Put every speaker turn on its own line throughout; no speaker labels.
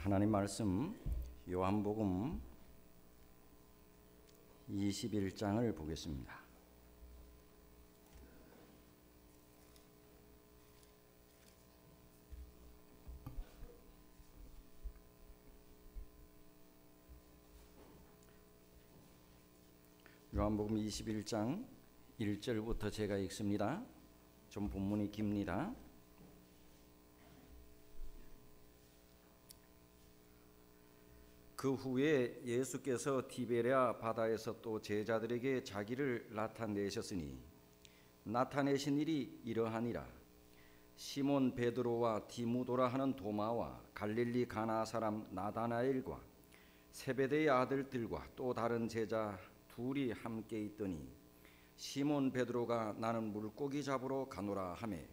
하나님 말씀 요한복음 21장을 보겠습니다. 요한복음 21장 1절부터 제가 읽습니다. 좀 본문이 깁니다. 그 후에 예수께서 디베랴 바다에서 또 제자들에게 자기를 나타내셨으니 나타내신 일이 이러하니라. 시몬 베드로와 디무도라 하는 도마와 갈릴리 가나 사람 나다나엘과 세베대의 아들들과 또 다른 제자 둘이 함께 있더니 시몬 베드로가 나는 물고기 잡으러 가노라 하매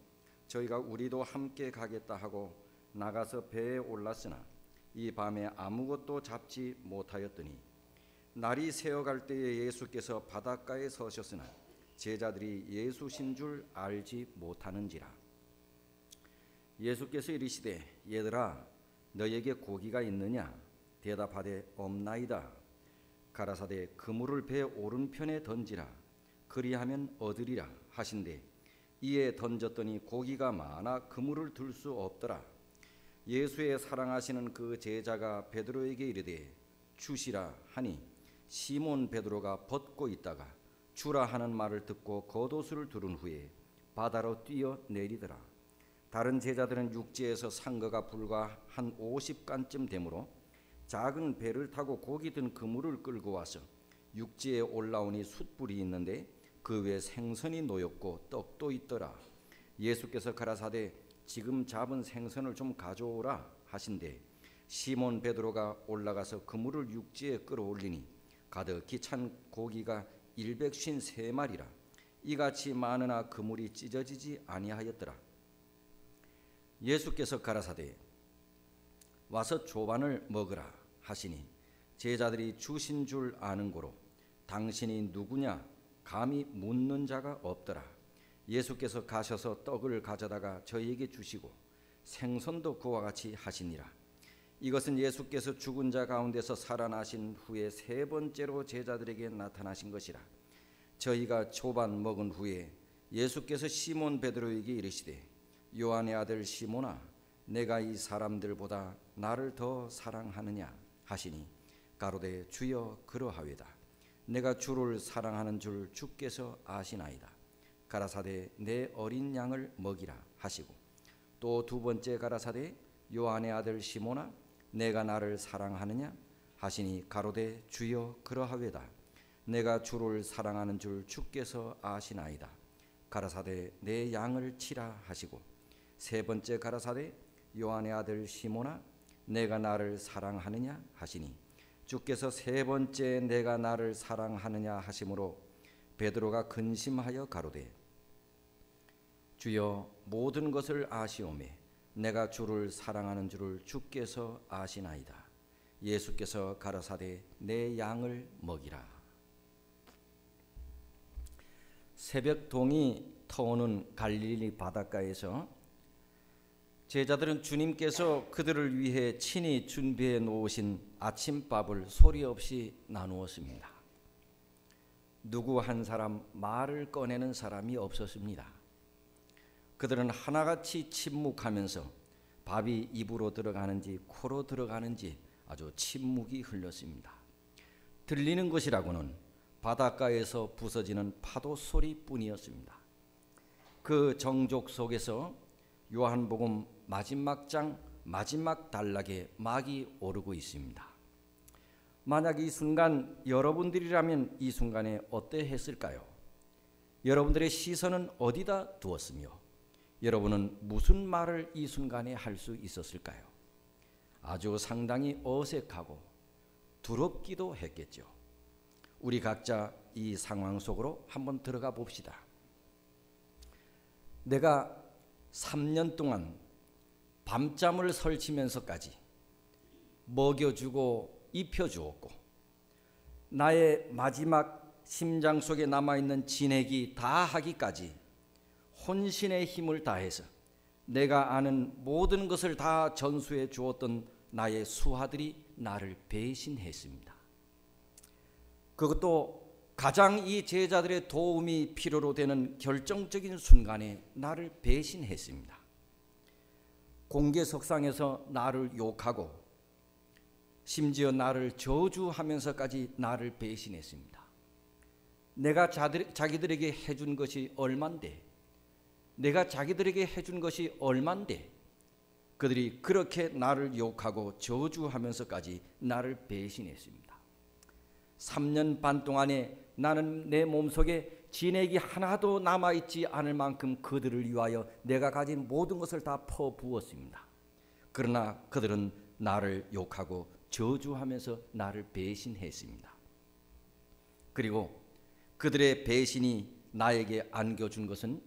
저희가 우리도 함께 가겠다 하고 나가서 배에 올랐으나 이 밤에 아무것도 잡지 못하였더니 날이 새어갈 때에 예수께서 바닷가에 서셨으나 제자들이 예수신 줄 알지 못하는지라. 예수께서 이르시되 얘들아 너에게 고기가 있느냐? 대답하되 없나이다. 가라사대 그물을 배 오른편에 던지라. 그리하면 얻으리라 하신대 이에 던졌더니 고기가 많아 그물을 들 수 없더라. 예수의 사랑하시는 그 제자가 베드로에게 이르되 주시라 하니 시몬 베드로가 벗고 있다가 주라 하는 말을 듣고 겉옷을 두른 후에 바다로 뛰어 내리더라. 다른 제자들은 육지에서 산 거가 불과 한 50간쯤 되므로 작은 배를 타고 고기 든 그물을 끌고 와서 육지에 올라오니 숯불이 있는데 그 위에 생선이 놓였고 떡도 있더라. 예수께서 가라사대 지금 잡은 생선을 좀 가져오라 하신대 시몬 베드로가 올라가서 그물을 육지에 끌어올리니 가득히 찬 고기가 153마리라. 이같이 많으나 그물이 찢어지지 아니하였더라. 예수께서 가라사대 와서 조반을 먹으라 하시니 제자들이 주신 줄 아는 고로 당신이 누구냐 감히 묻는 자가 없더라. 예수께서 가셔서 떡을 가져다가 저희에게 주시고 생선도 그와 같이 하시니라. 이것은 예수께서 죽은 자 가운데서 살아나신 후에 세 번째로 제자들에게 나타나신 것이라. 저희가 조반 먹은 후에 예수께서 시몬 베드로에게 이르시되 요한의 아들 시몬아 내가 이 사람들보다 나를 더 사랑하느냐 하시니 가로되 주여 그러하외다. 내가 주를 사랑하는 줄 주께서 아시나이다. 가라사대 내 어린 양을 먹이라 하시고 또 두 번째 가라사대 요한의 아들 시몬아 내가 나를 사랑하느냐 하시니 가로되 주여 그러하외다. 내가 주를 사랑하는 줄 주께서 아시나이다. 가라사대 내 양을 치라 하시고 세 번째 가라사대 요한의 아들 시몬아 내가 나를 사랑하느냐 하시니 주께서 세 번째 내가 나를 사랑하느냐 하심으로 베드로가 근심하여 가로되 주여 모든 것을 아시오매 내가 주를 사랑하는 줄을 주께서 아시나이다. 예수께서 가라사대 내 양을 먹이라. 새벽 동이 터오는 갈릴리 바닷가에서 제자들은 주님께서 그들을 위해 친히 준비해 놓으신 아침밥을 소리 없이 나누었습니다. 누구 한 사람 말을 꺼내는 사람이 없었습니다. 그들은 하나같이 침묵하면서 밥이 입으로 들어가는지 코로 들어가는지 아주 침묵이 흘렀습니다. 들리는 것이라고는 바닷가에서 부서지는 파도 소리뿐이었습니다. 그 정적 속에서 요한복음 마지막 장 마지막 단락에 막이 오르고 있습니다. 만약 이 순간 여러분들이라면 이 순간에 어떠했을까요? 여러분들의 시선은 어디다 두었으며 여러분은 무슨 말을 이 순간에 할 수 있었을까요? 아주 상당히 어색하고 두렵기도 했겠죠. 우리 각자 이 상황 속으로 한번 들어가 봅시다. 내가 3년 동안 밤잠을 설치면서까지 먹여주고 입혀주었고 나의 마지막 심장 속에 남아있는 진액이 다 하기까지 혼신의 힘을 다해서 내가 아는 모든 것을 다 전수해 주었던 나의 수하들이 나를 배신했습니다. 그것도 가장 이 제자들의 도움이 필요로 되는 결정적인 순간에 나를 배신했습니다. 공개석상에서 나를 욕하고 심지어 나를 저주하면서까지 나를 배신했습니다. 내가 자기들에게 해준 것이 얼만데, 내가 자기들에게 해준 것이 얼만데 그들이 그렇게 나를 욕하고 저주하면서까지 나를 배신했습니다. 3년 반 동안에 나는 내 몸속에 진액이 하나도 남아있지 않을 만큼 그들을 위하여 내가 가진 모든 것을 다 퍼부었습니다. 그러나 그들은 나를 욕하고 저주하면서 나를 배신했습니다. 그리고 그들의 배신이 나에게 안겨준 것은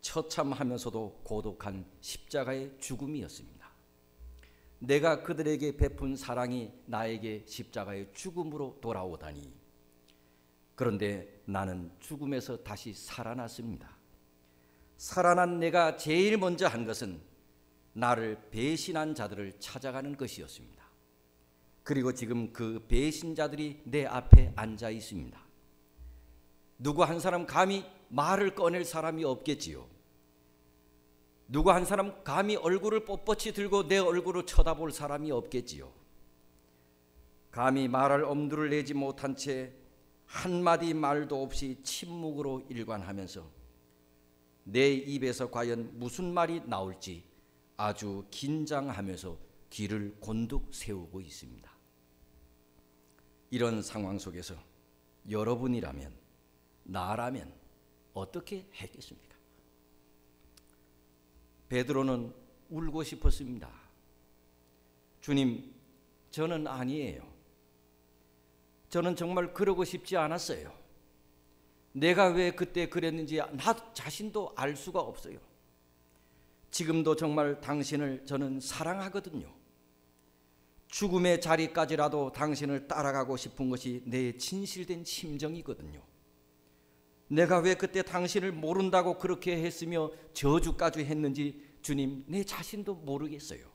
처참하면서도 고독한 십자가의 죽음이었습니다. 내가 그들에게 베푼 사랑이 나에게 십자가의 죽음으로 돌아오다니. 그런데 나는 죽음에서 다시 살아났습니다. 살아난 내가 제일 먼저 한 것은 나를 배신한 자들을 찾아가는 것이었습니다. 그리고 지금 그 배신자들이 내 앞에 앉아 있습니다. 누구 한 사람 감히 말을 꺼낼 사람이 없겠지요. 누구 한 사람 감히 얼굴을 뻣뻣이 들고 내 얼굴을 쳐다볼 사람이 없겠지요. 감히 말할 엄두를 내지 못한 채 한마디 말도 없이 침묵으로 일관하면서 내 입에서 과연 무슨 말이 나올지 아주 긴장하면서 귀를 곤둑 세우고 있습니다. 이런 상황 속에서 여러분이라면, 나라면 어떻게 했겠습니까? 베드로는 울고 싶었습니다. 주님, 저는 아니에요. 저는 정말 그러고 싶지 않았어요. 내가 왜 그때 그랬는지 나 자신도 알 수가 없어요. 지금도 정말 당신을 저는 사랑하거든요. 죽음의 자리까지라도 당신을 따라가고 싶은 것이 내 진실된 심정이거든요. 내가 왜 그때 당신을 모른다고 그렇게 했으며 저주까지 했는지 주님, 내 자신도 모르겠어요.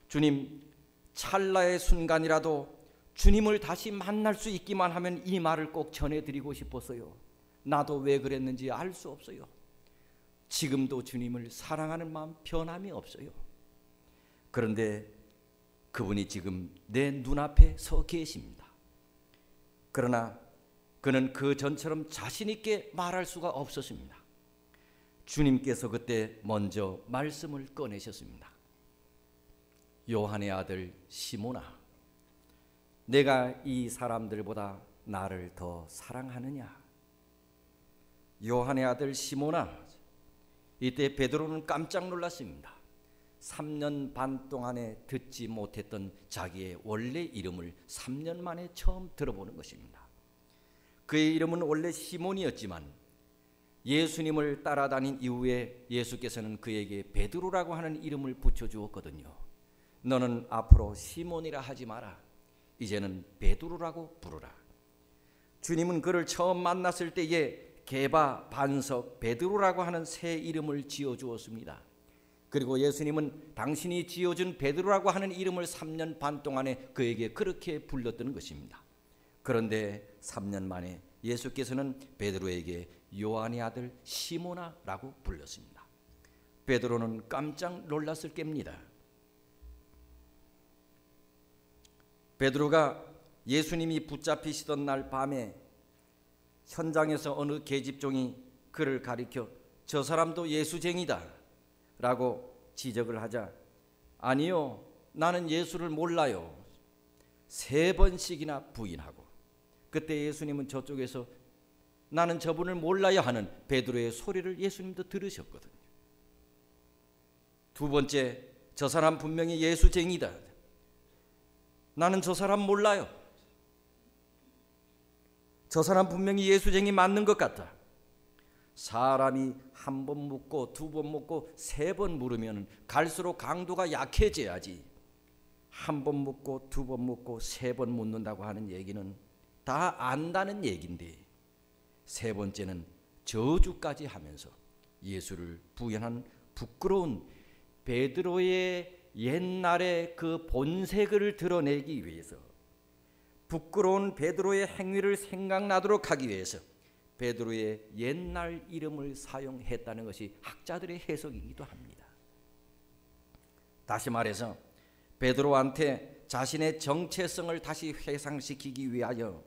주님, 찰나의 순간이라도 주님을 다시 만날 수 있기만 하면 이 말을 꼭 전해드리고 싶었어요. 나도 왜 그랬는지 알 수 없어요. 지금도 주님을 사랑하는 마음 변함이 없어요. 그런데 그분이 지금 내 눈앞에 서 계십니다. 그러나 그는 그 전처럼 자신 있게 말할 수가 없었습니다. 주님께서 그때 먼저 말씀을 꺼내셨습니다. 요한의 아들 시몬아, 내가 이 사람들보다 나를 더 사랑하느냐? 요한의 아들 시몬아. 이때 베드로는 깜짝 놀랐습니다. 3년 반 동안에 듣지 못했던 자기의 원래 이름을 3년 만에 처음 들어보는 것입니다. 그의 이름은 원래 시몬이었지만 예수님을 따라다닌 이후에 예수께서는 그에게 베드로라고 하는 이름을 붙여주었거든요. 너는 앞으로 시몬이라 하지 마라. 이제는 베드로라고 부르라. 주님은 그를 처음 만났을 때에 게바, 반석, 베드로라고 하는 새 이름을 지어주었습니다. 그리고 예수님은 당신이 지어준 베드로라고 하는 이름을 3년 반 동안에 그에게 그렇게 불렀던 것입니다. 그런데 3년 만에 예수께서는 베드로에게 요한의 아들 시몬아라고 불렀습니다. 베드로는 깜짝 놀랐을 겁니다. 베드로가 예수님이 붙잡히시던 날 밤에 현장에서 어느 계집종이 그를 가리켜 저 사람도 예수쟁이다 라고 지적을 하자, 아니요, 나는 예수를 몰라요 3번씩이나 부인하고, 그때 예수님은 저쪽에서 나는 저분을 몰라요 하는 베드로의 소리를 예수님도 들으셨거든요. 두 번째, 저 사람 분명히 예수쟁이다, 나는 저 사람 몰라요, 저 사람 분명히 예수쟁이 맞는 것 같다. 사람이 한 번 묻고 2번 묻고 3번 물으면 갈수록 강도가 약해져야지, 한 번 묻고 2번 묻고 3번 묻는다고 하는 얘기는 다 안다는 얘기인데, 3번째는 저주까지 하면서 예수를 부인한 부끄러운 베드로의 옛날의 그 본색을 드러내기 위해서, 부끄러운 베드로의 행위를 생각나도록 하기 위해서 베드로의 옛날 이름을 사용했다는 것이 학자들의 해석이기도 합니다. 다시 말해서 베드로한테 자신의 정체성을 다시 회상시키기 위하여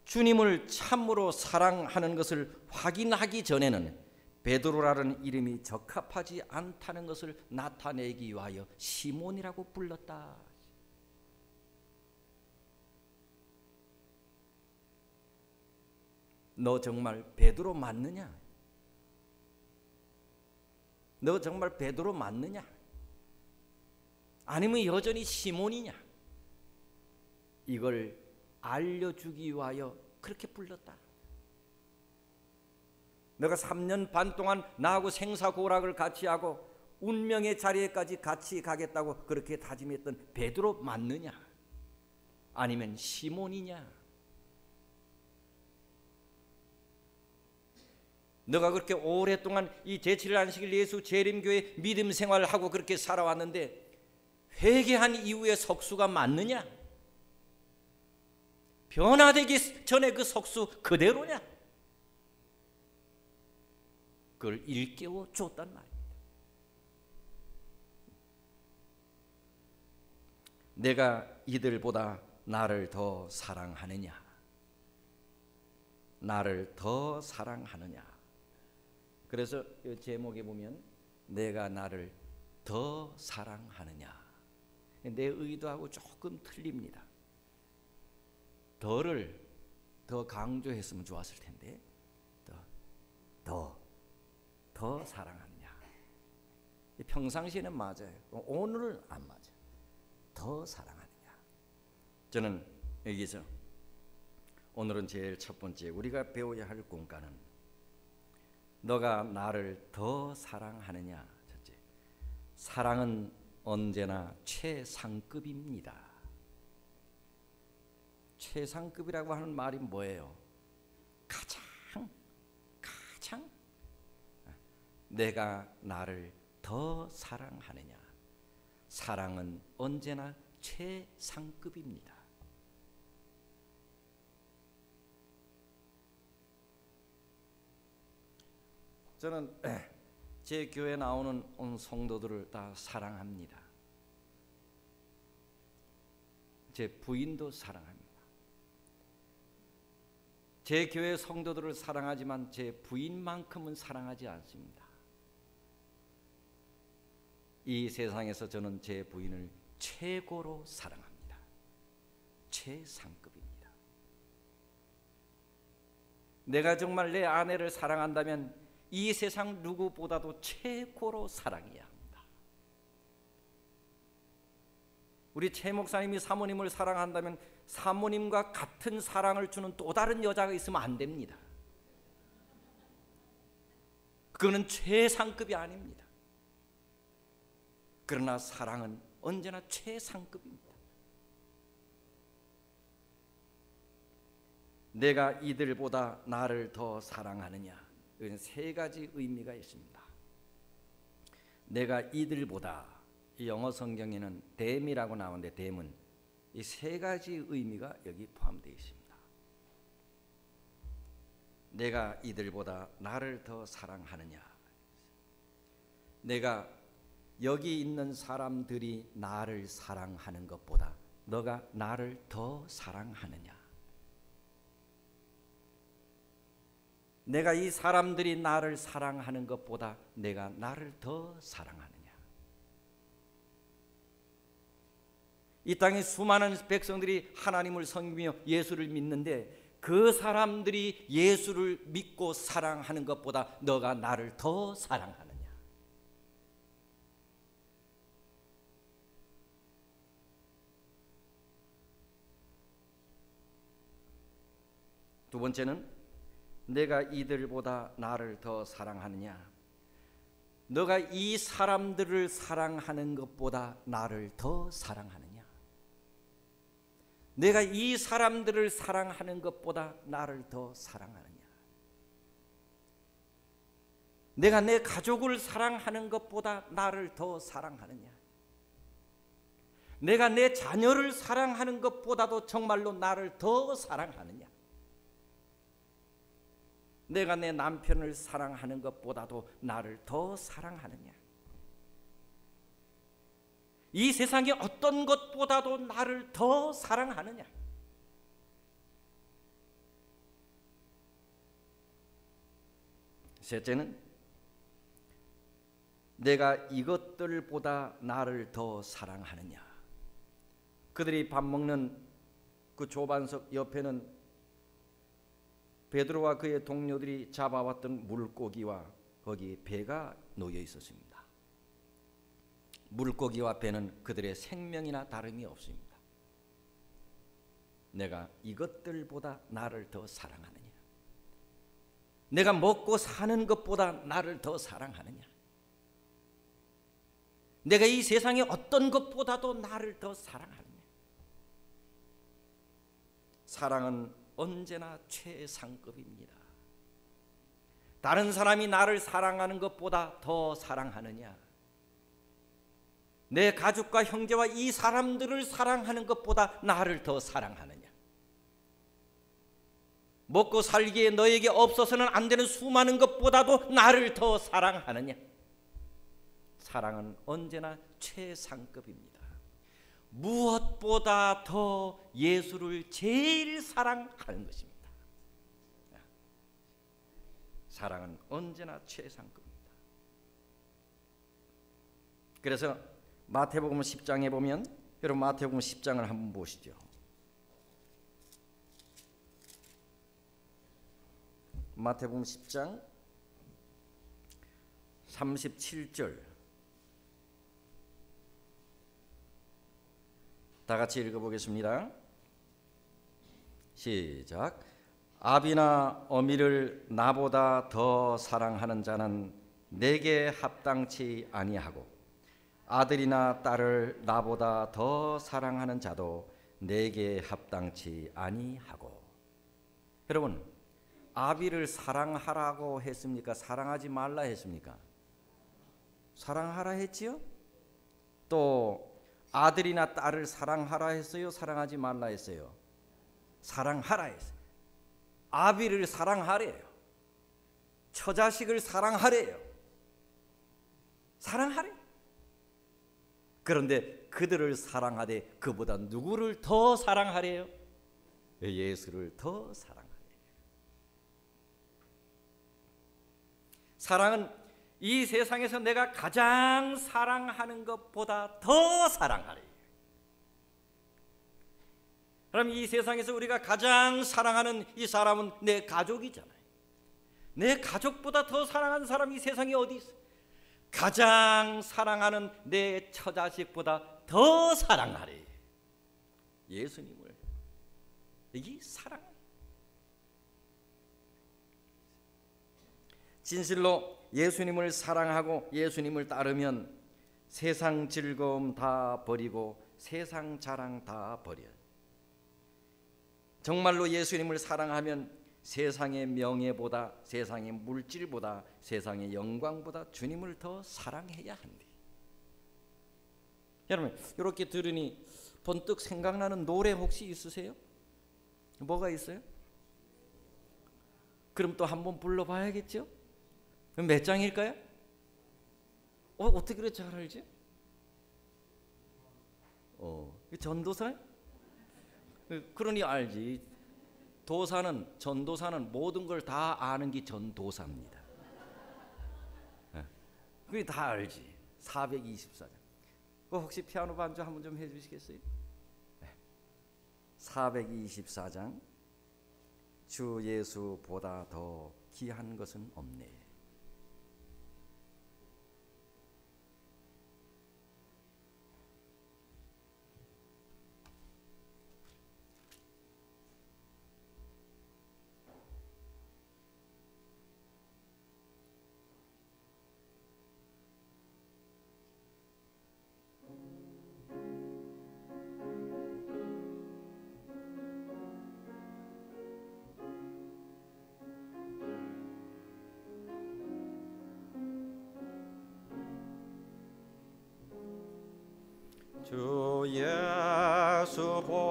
주님을 참으로 사랑하는 것을 확인하기 전에는 베드로라는 이름이 적합하지 않다는 것을 나타내기 위하여 시몬이라고 불렀다. 너 정말 베드로 맞느냐? 너 정말 베드로 맞느냐? 아니면 여전히 시몬이냐? 이걸 알려주기 위하여 그렇게 불렀다. 너가 3년 반 동안 나하고 생사고락을 같이 하고 운명의 자리에까지 같이 가겠다고 그렇게 다짐했던 베드로 맞느냐? 아니면 시몬이냐? 너가 그렇게 오랫동안 이 제7일 안식일 예수 재림교회 믿음 생활을 하고 그렇게 살아왔는데 회개한 이후의 석수가 맞느냐? 변화되기 전에 그 석수 그대로냐? 그걸 일깨워 줬단 말입니다. 내가 이들보다 나를 더 사랑하느냐? 나를 더 사랑하느냐? 그래서 이 제목에 보면 내가 나를 더 사랑하느냐? 내 의도하고 조금 틀립니다. 더를 더 강조했으면 좋았을 텐데 더 사랑하느냐? 평상시에는 맞아요. 오늘은 안 맞아요. 더 사랑하느냐? 저는 여기서 오늘은 제일 첫 번째 우리가 배워야 할 공과는 너가 나를 더 사랑하느냐? 첫째, 사랑은 언제나 최상급입니다. 최상급이라고 하는 말이 뭐예요? 가장 내가 나를 더 사랑하느냐? 사랑은 언제나 최상급입니다. 저는 제 교회에 나오는 온 성도들을 다 사랑합니다. 제 부인도 사랑합니다. 제 교회 성도들을 사랑하지만 제 부인만큼은 사랑하지 않습니다. 이 세상에서 저는 제 부인을 최고로 사랑합니다. 최상급입니다. 내가 정말 내 아내를 사랑한다면 이 세상 누구보다도 최고로 사랑해야 합니다. 우리 최 목사님이 사모님을 사랑한다면 사모님과 같은 사랑을 주는 또 다른 여자가 있으면 안 됩니다. 그거는 최상급이 아닙니다. 그러나 사랑은 언제나 최상급입니다. 내가 이들보다 나를 더 사랑하느냐? 이건 세 가지 의미가 있습니다. 내가 이들보다, 이 영어 성경에는 them이라고 나오는데 them은 이 세 가지 의미가 여기 포함되어 있습니다. 내가 이들보다 나를 더 사랑하느냐? 내가 여기 있는 사람들이 나를 사랑하는 것보다 너가 나를 더 사랑하느냐? 내가 이 사람들이 나를 사랑하는 것보다 내가 나를 더 사랑하느냐? 이 땅에 수많은 백성들이 하나님을 섬기며 예수를 믿는데 그 사람들이 예수를 믿고 사랑하는 것보다 너가 나를 더 사랑하느냐? 두 번째는 내가 이들보다 나를 더 사랑하느냐? 너가 이 사람들을 사랑하는 것보다 나를 더 사랑하느냐? 내가 이 사람들을 사랑하는 것보다 나를 더 사랑하느냐? 내가 내 가족을 사랑하는 것보다 나를 더 사랑하느냐? 내가 내 자녀를 사랑하는 것보다도 정말로 나를 더 사랑하느냐? 내가 내 남편을 사랑하는 것보다도 나를 더 사랑하느냐? 이 세상의 어떤 것보다도 나를 더 사랑하느냐? 셋째는 내가 이것들보다 나를 더 사랑하느냐? 그들이 밥 먹는 그 조반석 옆에는 베드로와 그의 동료들이 잡아왔던 물고기와 거기 배가 놓여 있었습니다. 물고기와 배는 그들의 생명이나 다름이 없습니다. 내가 이것들보다 나를 더 사랑하느냐? 내가 먹고 사는 것보다 나를 더 사랑하느냐? 내가 이 세상의 어떤 것보다도 나를 더 사랑하느냐? 사랑은 언제나 최상급입니다. 다른 사람이 나를 사랑하는 것보다 더 사랑하느냐? 내 가족과 형제와 이 사람들을 사랑하는 것보다 나를 더 사랑하느냐? 먹고 살기에 너에게 없어서는 안 되는 수많은 것보다도 나를 더 사랑하느냐? 사랑은 언제나 최상급입니다. 무엇보다 더 예수를 제일 사랑하는 것입니다. 사랑은 언제나 최상급입니다. 그래서 마태복음 10장에 보면, 여러분 마태복음 10장을 한번 보시죠. 마태복음 10장 37절 다 같이 읽어보겠습니다. 시작. 아비나 어미를 나보다 더 사랑하는 자는 내게 합당치 아니하고 아들이나 딸을 나보다 더 사랑하는 자도 내게 합당치 아니하고. 여러분, 아비를 사랑하라고 했습니까? 사랑하지 말라 했습니까? 사랑하라 했지요? 또 아들이나 딸을 사랑하라 했어요? 사랑하지 말라 했어요? 사랑하라 했어요. 아비를 사랑하래요. 처자식을 사랑하래요. 사랑하래요. 그런데 그들을 사랑하되 그보다 누구를 더 사랑하래요? 예수를 더 사랑하래요. 사랑은 이 세상에서 내가 가장 사랑하는 것보다 더 사랑하래요. 그럼 이 세상에서 우리가 가장 사랑하는 이 사람은 내 가족이잖아요. 내 가족보다 더 사랑하는 사람이 이 세상에 어디 있어요? 가장 사랑하는 내 처자식보다 더 사랑하래. 예수님을. 이게 사랑. 진실로 예수님을 사랑하고 예수님을 따르면 세상 즐거움 다 버리고 세상 자랑 다 버려요. 정말로 예수님을 사랑하면 세상의 명예보다, 세상의 물질보다, 세상의 영광보다 주님을 더 사랑해야 한대. 여러분, 이렇게 들으니 번뜩 생각나는 노래 혹시 있으세요? 뭐가 있어요? 그럼 또 한번 불러봐야겠죠? 몇 장일까요? 어떻게 그렇게 잘 알지? 전도사? 그러니 알지. 전도사는 모든 걸 다 아는 게 전도사입니다. 그게 다 알지. 424장. 혹시 피아노 반주 한번 좀 해주시겠어요? 424장. 주 예수보다 더 귀한 것은 없네. 주 예수보다도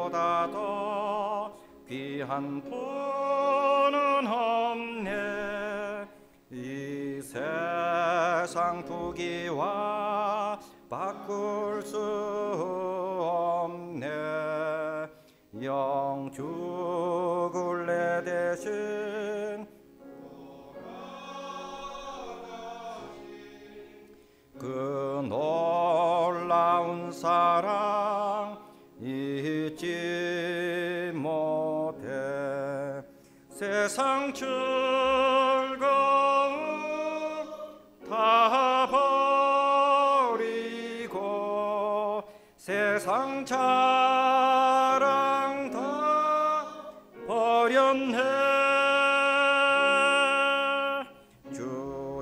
귀한 분은 없네. 이 세상 부귀와 바꿀 수 없네. 영 죽을 내 대신 그 놀라운 사랑 잊지 못해. 세상 즐거움 다 버리고 세상 자랑 다 버렸네. 주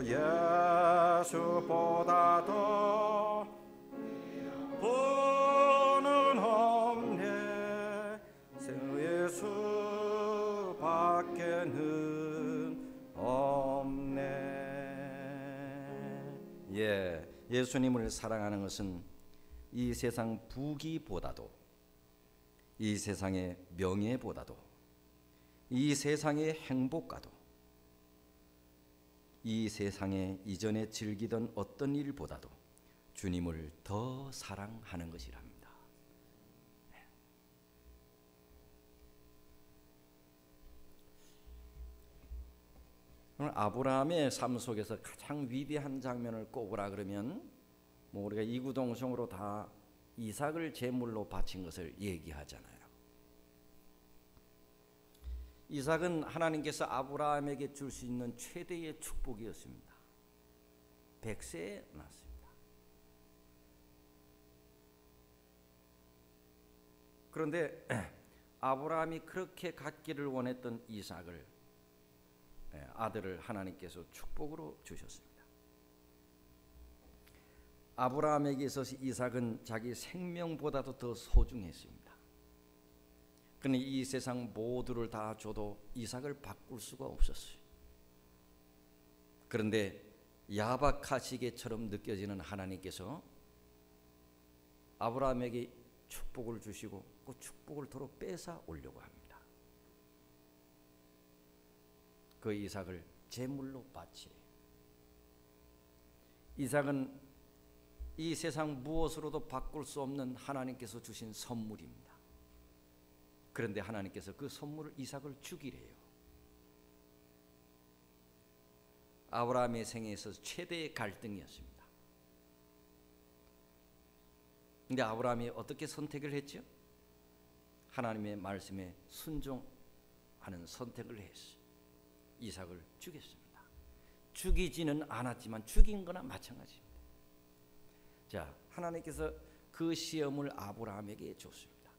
예수보다도 분은 없네. 예수밖에는 없네. 예수님을 사랑하는 것은 이 세상 부귀보다도, 이 세상의 명예보다도, 이 세상의 행복과도, 이 세상에 이전에 즐기던 어떤 일보다도 주님을 더 사랑하는 것이랍니다. 오늘 아브라함의 삶 속에서 가장 위대한 장면을 꼽으라 그러면 우리가 이구동성으로 다 이삭을 제물로 바친 것을 얘기하잖아요. 이삭은 하나님께서 아브라함에게 줄 수 있는 최대의 축복이었습니다. 100세에 낳았습니다. 그런데 아브라함이 그렇게 갖기를 원했던 이삭을, 아들을 하나님께서 축복으로 주셨습니다. 아브라함에게 있어서 이삭은 자기 생명보다도 더 소중했습니다. 그러나 이 세상 모두를 다 줘도 이삭을 바꿀 수가 없었어요. 그런데 야박하시게처럼 느껴지는 하나님께서 아브라함에게 축복을 주시고 그 축복을 도로 뺏어 오려고 합니다. 그 이삭을 제물로 바치래. 이삭은 이 세상 무엇으로도 바꿀 수 없는 하나님께서 주신 선물입니다. 그런데 하나님께서 그 선물을 이삭을 주기래요. 아브라함의 생애에 있어서 최대의 갈등이었습니다. 근데 아브라함이 어떻게 선택을 했죠? 하나님의 말씀에 순종하는 선택을 했어요. 이삭을 죽였습니다. 죽이지는 않았지만 죽인 거나 마찬가지입니다. 자, 하나님께서 그 시험을 아브라함에게 줬습니다.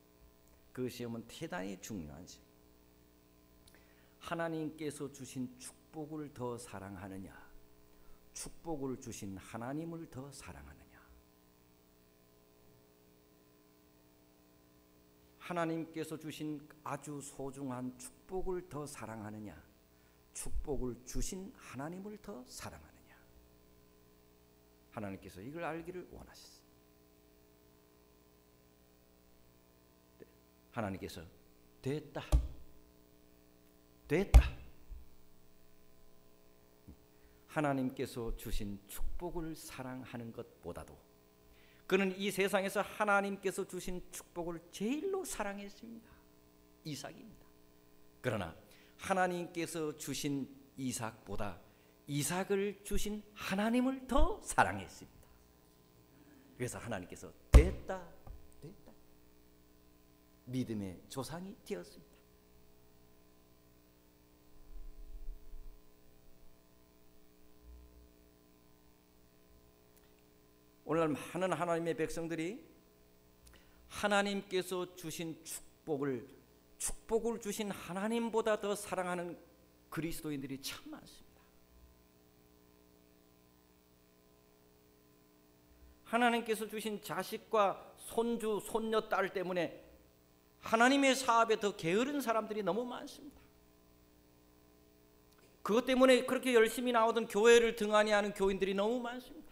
그 시험은 대단히 중요한 시험. 하나님께서 주신 축복을 더 사랑하느냐, 축복을 주신 하나님을 더 사랑하느냐. 하나님께서 주신 아주 소중한 축복을 더 사랑하느냐, 축복을 주신 하나님을 더 사랑하느냐. 하나님께서 이걸 알기를 원하셨어요. 하나님께서 됐다. 하나님께서 주신 축복을 사랑하는 것보다도 그는 이 세상에서 하나님께서 주신 축복을 제일로 사랑했습니다. 이삭입니다. 그러나 하나님께서 주신 이삭보다 이삭을 주신 하나님을 더 사랑했습니다. 그래서 하나님께서 됐다. 믿음의 조상이 되었습니다. 오늘날 많은 하나님의 백성들이 하나님께서 주신 축복을 주신 하나님보다 더 사랑하는 그리스도인들이 참 많습니다. 하나님께서 주신 자식과 손주, 손녀, 딸 때문에 하나님의 사업에 더 게으른 사람들이 너무 많습니다. 그것 때문에 그렇게 열심히 나오던 교회를 등한히 하는 교인들이 너무 많습니다.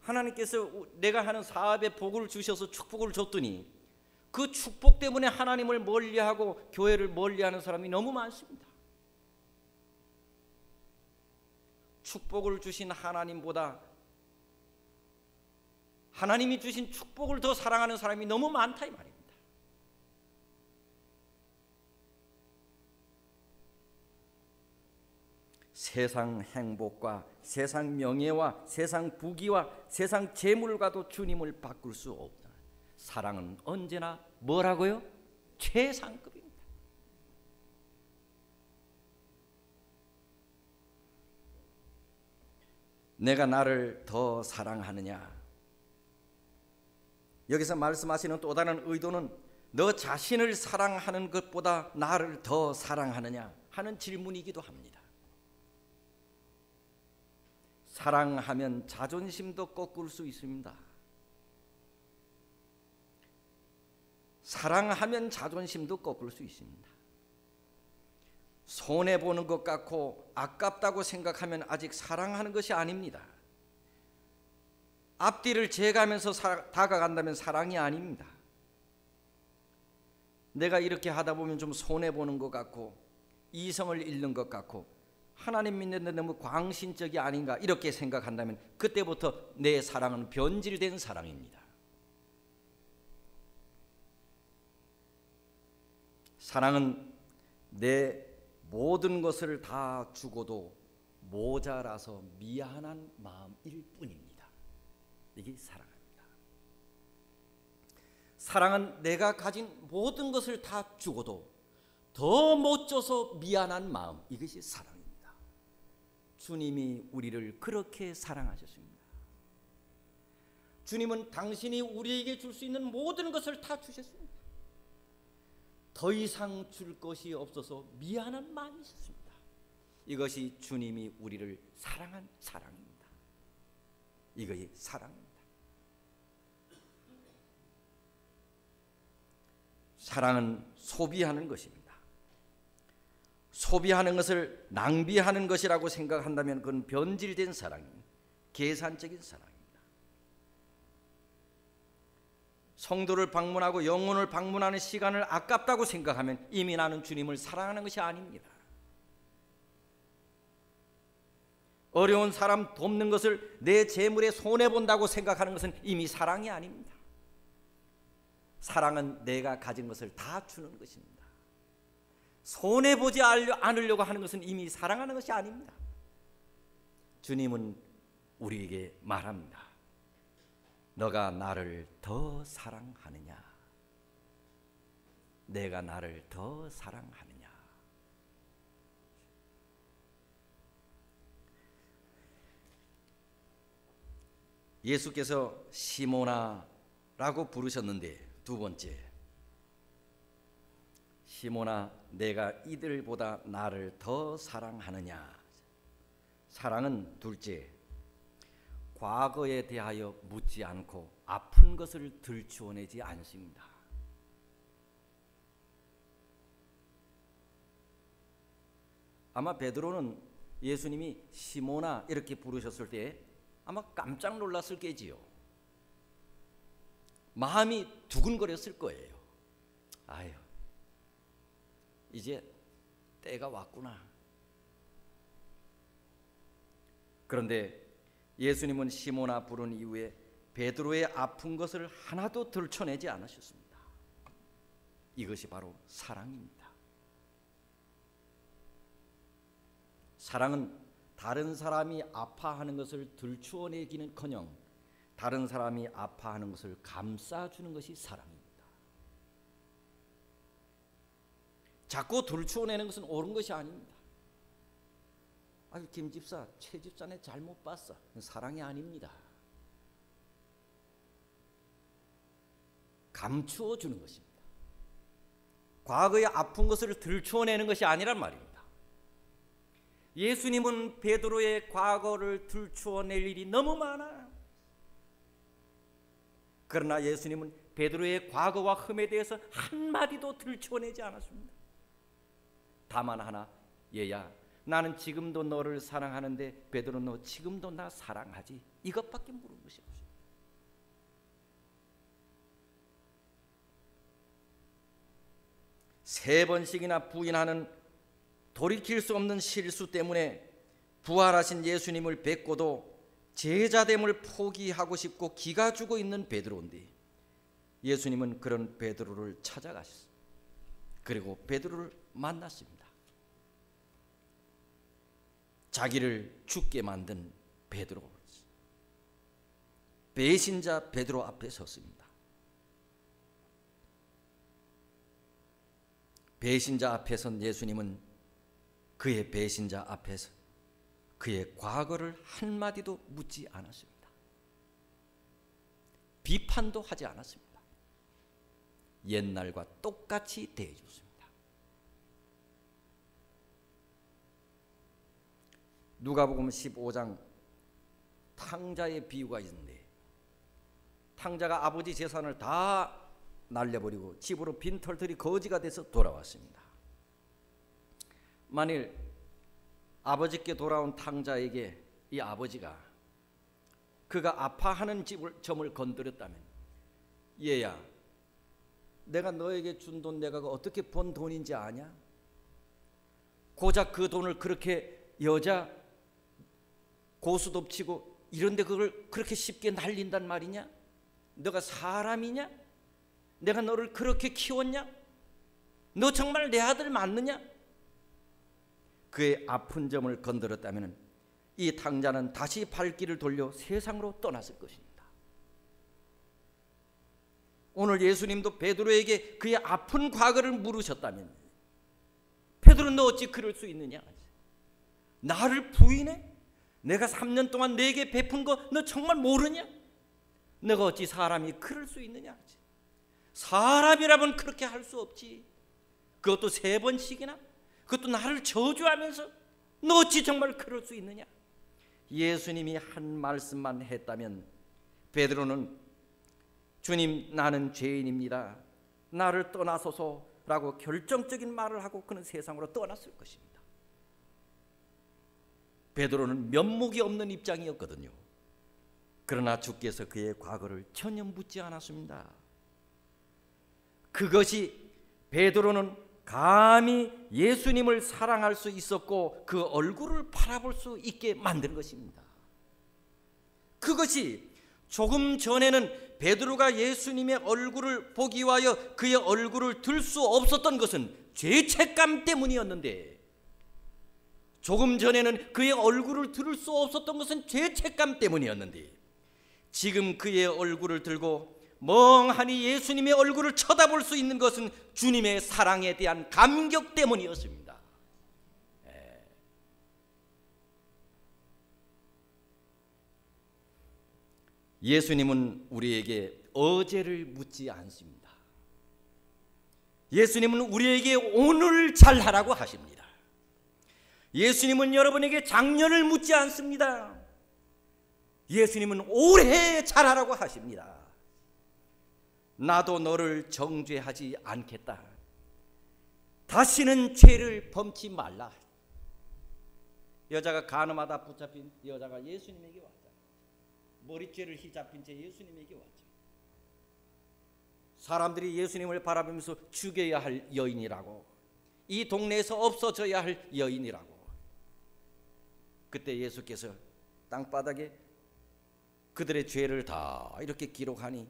하나님께서 내가 하는 사업에 복을 주셔서 축복을 줬더니 그 축복 때문에 하나님을 멀리하고 교회를 멀리하는 사람이 너무 많습니다. 축복을 주신 하나님보다 하나님이 주신 축복을 더 사랑하는 사람이 너무 많다 이 말입니다. 세상 행복과 세상 명예와 세상 부귀와 세상 재물과도 주님을 바꿀 수 없다. 사랑은 언제나 뭐라고요? 최상급입니다. 내가 나를 더 사랑하느냐? 여기서 말씀하시는 또 다른 의도는 너 자신을 사랑하는 것보다 나를 더 사랑하느냐 하는 질문이기도 합니다. 사랑하면 자존심도 꺾을 수 있습니다. 사랑하면 자존심도 꺾을 수 있습니다. 손해보는 것 같고 아깝다고 생각하면 아직 사랑하는 것이 아닙니다. 앞뒤를 재가면서 다가간다면 사랑이 아닙니다. 내가 이렇게 하다 보면 좀 손해보는 것 같고 이성을 잃는 것 같고 하나님 믿는데 너무 광신적이 아닌가 이렇게 생각한다면 그때부터 내 사랑은 변질된 사랑입니다. 사랑은 내 모든 것을 다 주고도 모자라서 미안한 마음일 뿐입니다. 이게 사랑입니다. 사랑은 내가 가진 모든 것을 다 주고도 더 못 줘서 미안한 마음, 이것이 사랑입니다. 주님이 우리를 그렇게 사랑하셨습니다. 주님은 당신이 우리에게 줄 수 있는 모든 것을 다 주셨습니다. 더 이상 줄 것이 없어서 미안한 마음이 있었습니다. 이것이 주님이 우리를 사랑한 사랑입니다. 이것이 사랑입니다. 사랑은 소비하는 것입니다. 소비하는 것을 낭비하는 것이라고 생각한다면 그건 변질된 사랑입니다. 계산적인 사랑입니다. 성도를 방문하고 영혼을 방문하는 시간을 아깝다고 생각하면 이미 나는 주님을 사랑하는 것이 아닙니다. 어려운 사람 돕는 것을 내 재물에 손해본다고 생각하는 것은 이미 사랑이 아닙니다. 사랑은 내가 가진 것을 다 주는 것입니다. 손해보지 않으려고 하는 것은 이미 사랑하는 것이 아닙니다. 주님은 우리에게 말합니다. 너가 나를 더 사랑하느냐? 내가 나를 더 사랑하느냐? 예수께서 시몬아라고 부르셨는데 두 번째, 시몬아 내가 이들보다 나를 더 사랑하느냐? 사랑은 둘째, 과거에 대하여 묻지 않고 아픈 것을 들추어내지 않습니다. 아마 베드로는 예수님이 시몬아 이렇게 부르셨을 때 아마 깜짝 놀랐을 게지요. 마음이 두근거렸을 거예요. 아유, 이제 때가 왔구나. 그런데 예수님은 시몬아 부른 이후에 베드로의 아픈 것을 하나도 들춰내지 않으셨습니다. 이것이 바로 사랑입니다. 사랑은 다른 사람이 아파하는 것을 들추어내기는커녕 다른 사람이 아파하는 것을 감싸주는 것이 사랑입니다. 자꾸 들추어내는 것은 옳은 것이 아닙니다. 아유, 김 집사, 최 집사네 잘못 봤어. 사랑이 아닙니다. 감추어 주는 것입니다. 과거의 아픈 것을 들추어내는 것이 아니란 말입니다. 예수님은 베드로의 과거를 들추어낼 일이 너무 많아요. 그러나 예수님은 베드로의 과거와 흠에 대해서 한마디도 들추어내지 않았습니다. 다만 하나, 얘야, 나는 지금도 너를 사랑하는데 베드로 너 지금도 나 사랑하지? 이것밖에 물은 것이 없습니다. 3번씩이나 부인하는 돌이킬 수 없는 실수 때문에 부활하신 예수님을 뵙고도 제자됨을 포기하고 싶고 기가 죽어 있는 베드로인데, 예수님은 그런 베드로를 찾아가셨어요. 그리고 베드로를 만났습니다. 자기를 죽게 만든 베드로, 배신자 베드로 앞에 섰습니다. 배신자 앞에 선 예수님은 그의 배신자 앞에서 그의 과거를 한마디도 묻지 않았습니다. 비판도 하지 않았습니다. 옛날과 똑같이 대해줬습니다. 누가복음 15장 탕자의 비유가 있는데, 탕자가 아버지 재산을 다 날려버리고 집으로 빈털터리 거지가 돼서 돌아왔습니다. 만일 아버지께 돌아온 탕자에게 이 아버지가 그가 아파하는 점을 건드렸다면, 얘야, 내가 너에게 준 돈 내가 어떻게 번 돈인지 아냐? 고작 그 돈을 그렇게 여자 고수톱치고 이런데 그걸 그렇게 쉽게 날린단 말이냐? 너가 사람이냐? 내가 너를 그렇게 키웠냐? 너 정말 내 아들 맞느냐? 그의 아픈 점을 건드렸다면 이 탕자는 다시 발길을 돌려 세상으로 떠났을 것입니다. 오늘 예수님도 베드로에게 그의 아픈 과거를 물으셨다면, 베드로 너 어찌 그럴 수 있느냐? 나를 부인해? 내가 3년 동안 내게 베푼 거 너 정말 모르냐? 너가 어찌 사람이 그럴 수 있느냐? 사람이라면 그렇게 할 수 없지. 그것도 3번씩이나? 그것도 나를 저주하면서 너 어찌 정말 그럴 수 있느냐? 예수님이 한 말씀만 했다면 베드로는 주님, 나는 죄인입니다, 나를 떠나소서라고 결정적인 말을 하고 그는 세상으로 떠났을 것입니다. 베드로는 면목이 없는 입장이었거든요. 그러나 주께서 그의 과거를 전혀 묻지 않았습니다. 그것이 베드로는 감히 예수님을 사랑할 수 있었고 그 얼굴을 바라볼 수 있게 만든 것입니다. 그것이 조금 전에는 베드로가 예수님의 얼굴을 보기 위하여 그의 얼굴을 들 수 없었던 것은 죄책감 때문이었는데, 조금 전에는 그의 얼굴을 들을 수 없었던 것은 죄책감 때문이었는데, 지금 그의 얼굴을 들고 멍하니 예수님의 얼굴을 쳐다볼 수 있는 것은 주님의 사랑에 대한 감격 때문이었습니다. 예수님은 우리에게 어제를 묻지 않습니다. 예수님은 우리에게 오늘 잘하라고 하십니다. 예수님은 여러분에게 작년을 묻지 않습니다. 예수님은 올해 잘하라고 하십니다. 나도 너를 정죄하지 않겠다. 다시는 죄를 범치 말라. 여자가 간음하다 붙잡힌 여자가 예수님에게 왔다. 머리죄를 휘잡힌 채 예수님에게 왔죠. 사람들이 예수님을 바라보면서 죽여야 할 여인이라고, 이 동네에서 없어져야 할 여인이라고. 그때 예수께서 땅바닥에 그들의 죄를 다 이렇게 기록하니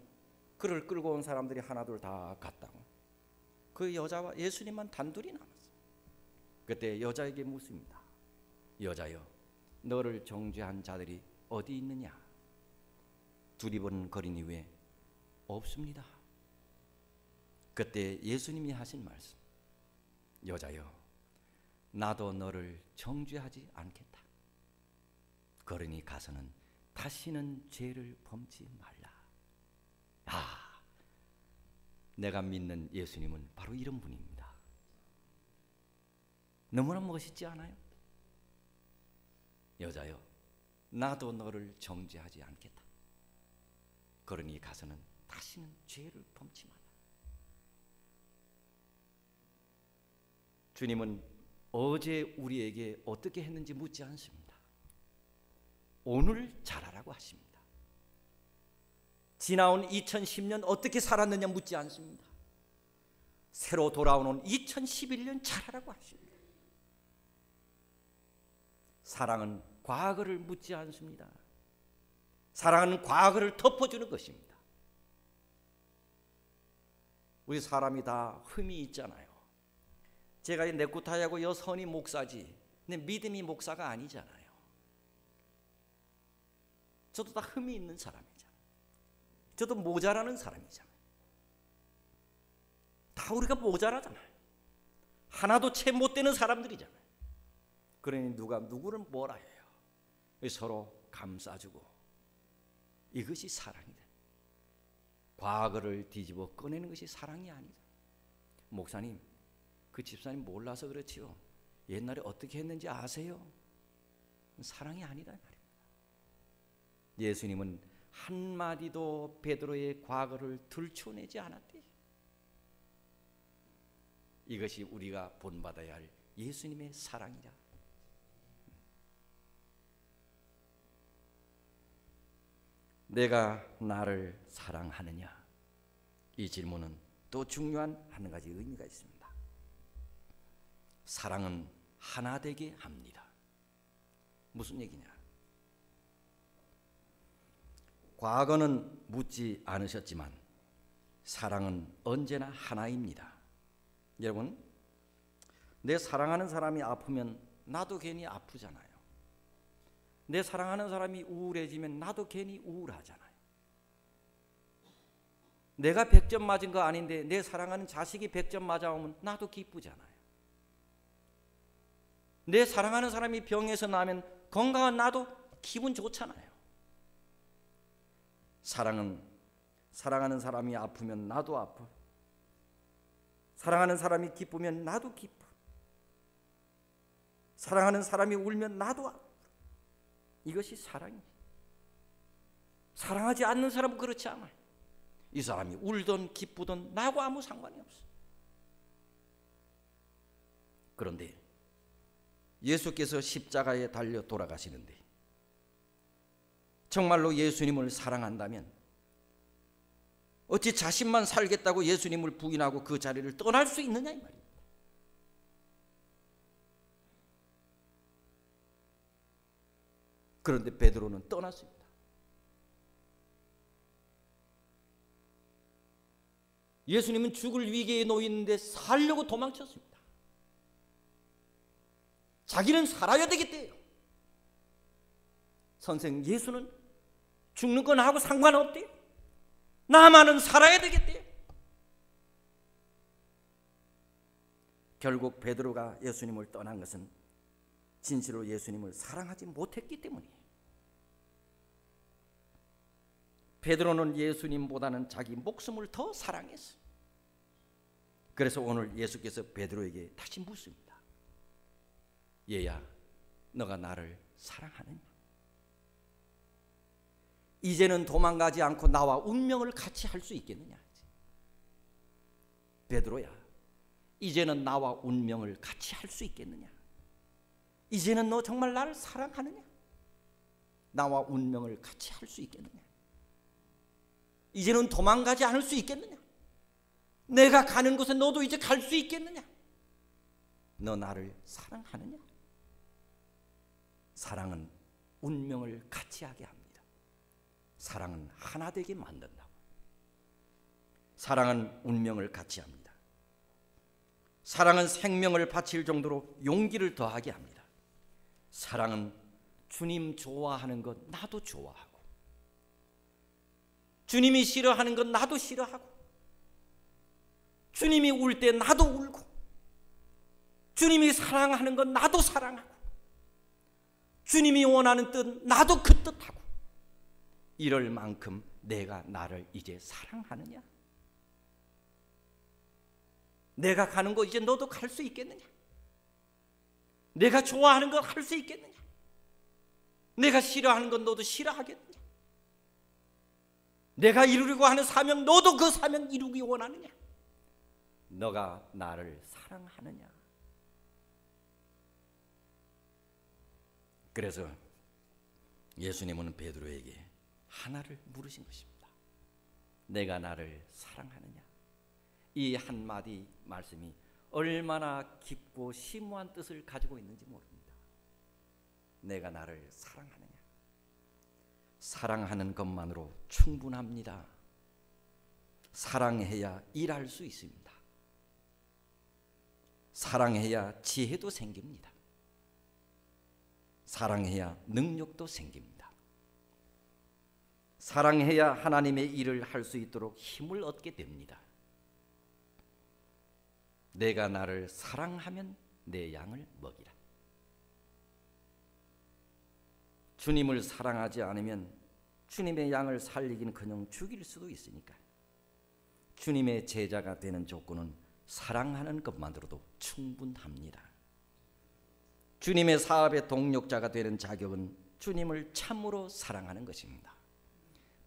그를 끌고 온 사람들이 하나둘 다 갔다고. 그 여자와 예수님만 단둘이 남았어요. 그때 여자에게 묻습니다. 여자여, 너를 정죄한 자들이 어디 있느냐? 두리번거리니 왜? 없습니다. 그때 예수님이 하신 말씀, 여자여, 나도 너를 정죄하지 않겠다. 그러니 가서는 다시는 죄를 범치 말라. 내가 믿는 예수님은 바로 이런 분입니다. 너무나 멋있지 않아요? 여자여, 나도 너를 정죄하지 않겠다. 그러니 가서는 다시는 죄를 범치 말라. 주님은 어제 우리에게 어떻게 했는지 묻지 않습니다. 오늘 잘하라고 하십니다. 지나온 2010년 어떻게 살았느냐 묻지 않습니다. 새로 돌아오는 2011년 잘하라고 하십니다. 사랑은 과거를 묻지 않습니다. 사랑은 과거를 덮어주는 것입니다. 우리 사람이 다 흠이 있잖아요. 제가 이 네쿠타이하고 여선이 목사지 내 믿음이 목사가 아니잖아요. 저도 다 흠이 있는 사람이잖아요. 저도 모자라는 사람이잖아요. 다 우리가 모자라잖아요. 하나도 채 못 되는 사람들이잖아요. 그러니 누가 누구를 뭐라 해요. 서로 감싸주고, 이것이 사랑이다. 과거를 뒤집어 꺼내는 것이 사랑이 아니다. 목사님, 그 집사님 몰라서 그렇지요. 옛날에 어떻게 했는지 아세요? 사랑이 아니다 말입니다. 예수님은 한마디도 베드로의 과거를 들춰내지 않았대요. 이것이 우리가 본받아야 할 예수님의 사랑이다. 내가 나를 사랑하느냐? 이 질문은 또 중요한 한 가지 의미가 있습니다. 사랑은 하나 되게 합니다. 무슨 얘기냐? 과거는 묻지 않으셨지만 사랑은 언제나 하나입니다. 여러분, 내 사랑하는 사람이 아프면 나도 괜히 아프잖아요. 내 사랑하는 사람이 우울해지면 나도 괜히 우울하잖아요. 내가 100점 맞은 거 아닌데 내 사랑하는 자식이 100점 맞아오면 나도 기쁘잖아요. 내 사랑하는 사람이 병에서 나면 건강한 나도 기분 좋잖아요. 사랑은 사랑하는 사람이 아프면 나도 아파. 사랑하는 사람이 기쁘면 나도 기뻐. 사랑하는 사람이 울면 나도 아파. 이것이 사랑입니다. 사랑하지 않는 사람은 그렇지 않아요. 이 사람이 울든 기쁘든 나하고 아무 상관이 없어. 그런데 예수께서 십자가에 달려 돌아가시는데 정말로 예수님을 사랑한다면 어찌 자신만 살겠다고 예수님을 부인하고 그 자리를 떠날 수 있느냐 이 말입니다. 그런데 베드로는 떠났습니다. 예수님은 죽을 위기에 놓이는데 살려고 도망쳤습니다. 자기는 살아야 되겠대요. 선생, 예수는 죽는 건 하고 상관없대요. 나만은 살아야 되겠대요. 결국 베드로가 예수님을 떠난 것은 진실로 예수님을 사랑하지 못했기 때문이에요. 베드로는 예수님보다는 자기 목숨을 더 사랑했어요. 그래서 오늘 예수께서 베드로에게 다시 묻습니다. 얘야, 너가 나를 사랑하느냐? 이제는 도망가지 않고 나와 운명을 같이 할 수 있겠느냐? 베드로야, 이제는 나와 운명을 같이 할 수 있겠느냐? 이제는 너 정말 나를 사랑하느냐? 나와 운명을 같이 할 수 있겠느냐? 이제는 도망가지 않을 수 있겠느냐? 내가 가는 곳에 너도 이제 갈 수 있겠느냐? 너 나를 사랑하느냐? 사랑은 운명을 같이 하게 합니다. 사랑은 하나 되게 만든다고. 사랑은 운명을 같이 합니다. 사랑은 생명을 바칠 정도로 용기를 더하게 합니다. 사랑은 주님 좋아하는 것 나도 좋아하고, 주님이 싫어하는 것 나도 싫어하고, 주님이 울 때 나도 울고, 주님이 사랑하는 것 나도 사랑하고, 주님이 원하는 뜻 나도 그 뜻하고, 이럴 만큼 내가 나를 이제 사랑하느냐? 내가 가는 곳 이제 너도 갈 수 있겠느냐? 내가 좋아하는 것 할 수 있겠느냐? 내가 싫어하는 건 너도 싫어하겠느냐? 내가 이루려고 하는 사명 너도 그 사명 이루기 원하느냐? 너가 나를 사랑하느냐? 그래서 예수님은 베드로에게 하나를 물으신 것입니다. 내가 나를 사랑하느냐? 이 한마디 말씀이 얼마나 깊고 심오한 뜻을 가지고 있는지 모릅니다. 내가 나를 사랑하느냐? 사랑하는 것만으로 충분합니다. 사랑해야 일할 수 있습니다. 사랑해야 지혜도 생깁니다. 사랑해야 능력도 생깁니다. 사랑해야 하나님의 일을 할 수 있도록 힘을 얻게 됩니다. 내가 나를 사랑하면 내 양을 먹이라. 주님을 사랑하지 않으면 주님의 양을 살리기는커녕 죽일 수도 있으니까 주님의 제자가 되는 조건은 사랑하는 것만으로도 충분합니다. 주님의 사업의 동력자가 되는 자격은 주님을 참으로 사랑하는 것입니다.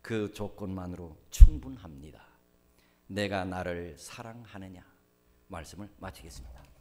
그 조건만으로 충분합니다. 내가 나를 사랑하느냐? 말씀을 마치겠습니다.